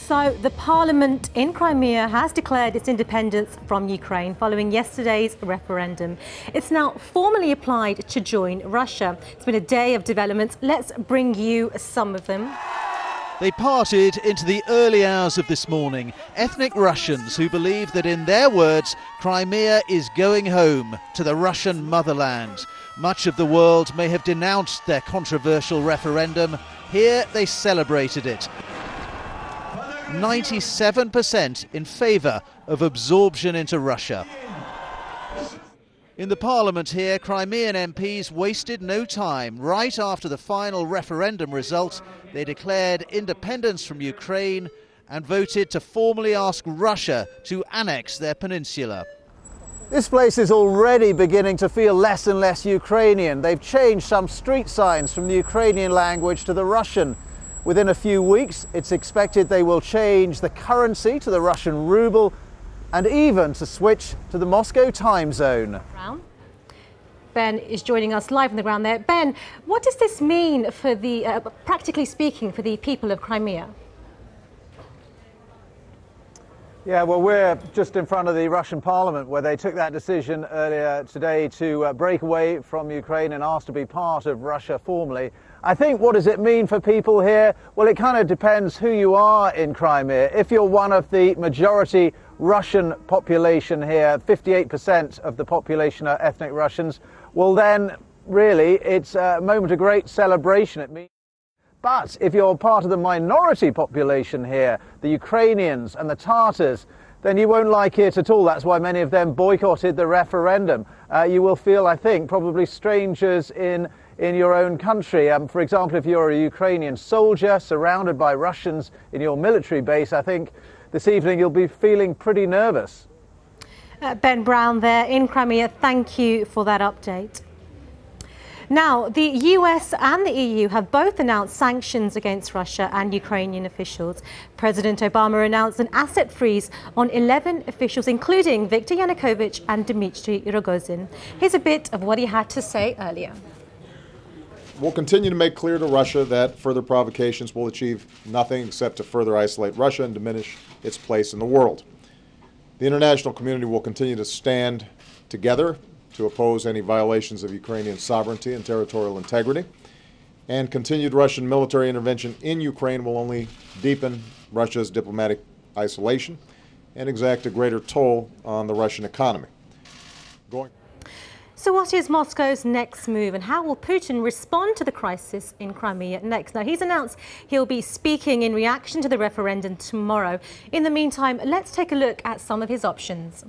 So the parliament in Crimea has declared its independence from Ukraine following yesterday's referendum. It's now formally applied to join Russia. It's been a day of developments. Let's bring you some of them. They parted into the early hours of this morning. Ethnic Russians who believe that, in their words, Crimea is going home to the Russian motherland. Much of the world may have denounced their controversial referendum. Here they celebrated it. 97% in favour of absorption into Russia. In the parliament here, Crimean MPs wasted no time. Right after the final referendum result, they declared independence from Ukraine and voted to formally ask Russia to annex their peninsula. This place is already beginning to feel less and less Ukrainian. They've changed some street signs from the Ukrainian language to the Russian. Within a few weeks, it's expected they will change the currency to the Russian ruble and even to switch to the Moscow time zone. Ben is joining us live on the ground there. Ben, what does this mean for the, practically speaking, for the people of Crimea? Yeah, well, we're just in front of the Russian parliament where they took that decision earlier today to break away from Ukraine and ask to be part of Russia formally. I think, what does it mean for people here? Well, it kind of depends who you are in Crimea. If you're one of the majority Russian population here, 58% of the population are ethnic Russians, well then, really, it's a moment of great celebration. It means. But if you're part of the minority population here, the Ukrainians and the Tatars, then you won't like it at all. That's why many of them boycotted the referendum. You will feel, I think, probably strangers in your own country. For example, if you're a Ukrainian soldier surrounded by Russians in your military base, I think this evening you'll be feeling pretty nervous. Ben Brown there in Crimea, thank you for that update. Now, the US and the EU have both announced sanctions against Russia and Ukrainian officials. President Obama announced an asset freeze on 11 officials, including Viktor Yanukovych and Dmitry Rogozin. Here's a bit of what he had to say earlier. We'll continue to make clear to Russia that further provocations will achieve nothing except to further isolate Russia and diminish its place in the world. The international community will continue to stand together to oppose any violations of Ukrainian sovereignty and territorial integrity. And continued Russian military intervention in Ukraine will only deepen Russia's diplomatic isolation and exact a greater toll on the Russian economy. So what is Moscow's next move, and how will Putin respond to the crisis in Crimea next? Now, he's announced he'll be speaking in reaction to the referendum tomorrow. In the meantime, let's take a look at some of his options.